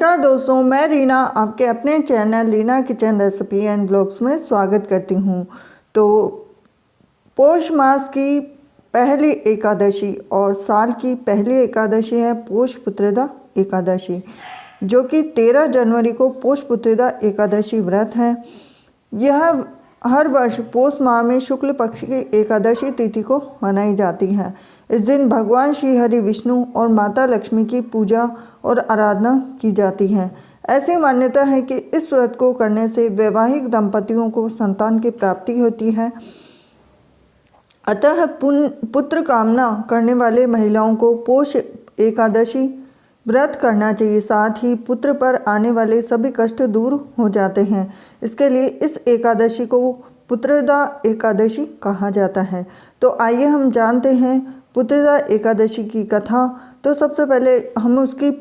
नमस्कार दोस्तों, मैं रीना आपके अपने channel Reena kitchen recipe and vlogs में स्वागत करती हूँ। तो पौष मास की पहली एकादशी और साल की पहली एकादशी है पौष पुत्रदा एकादशी, जो कि 13 जनवरी को पौष पुत्रदा एकादशी व्रत है। यह हर वर्ष पौष माह में शुक्ल पक्ष की एकादशी तिथि को मनाई जाती है। इस दिन भगवान श्री हरि विष्णु और माता लक्ष्मी की पूजा और आराधना की जाती है। ऐसी मान्यता है कि इस व्रत को करने से वैवाहिक दंपतियों को संतान की प्राप्ति होती है। अतः पुत्र कामना करने वाले महिलाओं को पौष एकादशी व्रत करना चाहिए। साथ ही पुत्र पर आने वाले सभी कष्ट दूर हो जाते हैं। इसके लिए इस एकादशी को पुत्रदा एकादशी कहा जाता है। तो आइए हम जानते हैं पुत्रदा एकादशी की कथा। तो सबसे पहले हम उसकी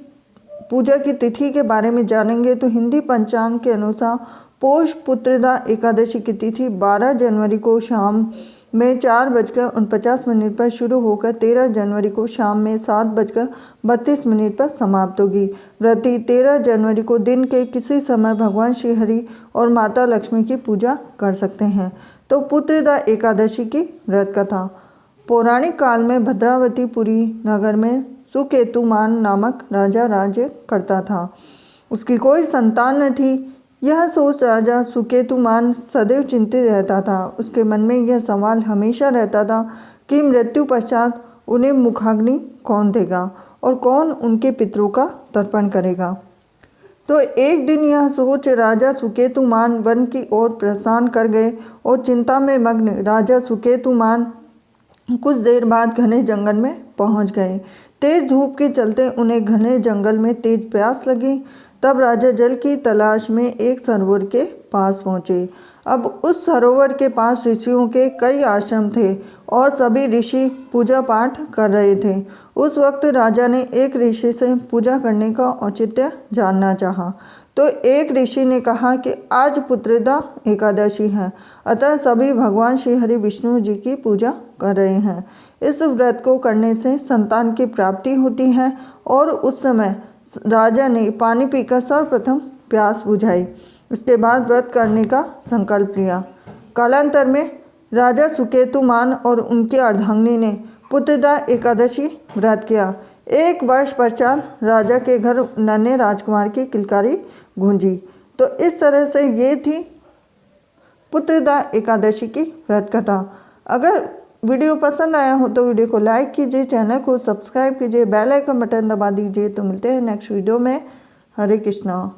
पूजा की तिथि के बारे में जानेंगे। तो हिंदी पंचांग के अनुसार पौष पुत्रदा एकादशी की तिथि 12 जनवरी को शाम में 4:49 पर शुरू होकर 13 जनवरी को शाम में 7:32 पर समाप्त होगी। व्रती 13 जनवरी को दिन के किसी समय भगवान श्री हरि और माता लक्ष्मी की पूजा कर सकते हैं। तो पुत्रदा एकादशी की व्रत कथा। पौराणिक काल में भद्रावतीपुरी नगर में सुकेतुमान नामक राजा राज्य करता था। उसकी कोई संतान न थी। यह सोच राजा सुकेतुमान सदैव चिंतित रहता था। उसके मन में यह सवाल हमेशा रहता था कि मृत्यु पश्चात उन्हें मुखाग्नि कौन देगा और कौन उनके पितरों का तर्पण करेगा। तो एक दिन यह सोच राजा सुकेतुमान वन की ओर प्रस्थान कर गए और चिंता में मग्न राजा सुकेतुमान कुछ देर बाद घने जंगल में पहुंच गए। तेज धूप के चलते उन्हें घने जंगल में तेज प्यास लगी। तब राजा जल की तलाश में एक सरोवर के पास पहुँचे। अब उस सरोवर के पास ऋषियों के कई आश्रम थे और सभी ऋषि पूजा पाठ कर रहे थे। उस वक्त राजा ने एक ऋषि से पूजा करने का औचित्य जानना चाहा। तो एक ऋषि ने कहा कि आज पुत्रदा एकादशी है, अतः सभी भगवान श्री हरि विष्णु जी की पूजा कर रहे हैं। इस व्रत को करने से संतान की प्राप्ति होती है। और उस समय राजा ने पानी पीकर सर्वप्रथम प्यास बुझाई। उसके बाद व्रत करने का संकल्प लिया। कालांतर में राजा सुकेतुमान और उनकी अर्धांगिनी ने पुत्रदा एकादशी व्रत किया। एक वर्ष पश्चात राजा के घर नन्हे राजकुमार की किलकारी गूंजी। तो इस तरह से ये थी पुत्रदा एकादशी की व्रत कथा। अगर वीडियो पसंद आया हो तो वीडियो को लाइक कीजिए, चैनल को सब्सक्राइब कीजिए, बेल आइकन बटन दबा दीजिए। तो मिलते हैं नेक्स्ट वीडियो में। हरे कृष्णा।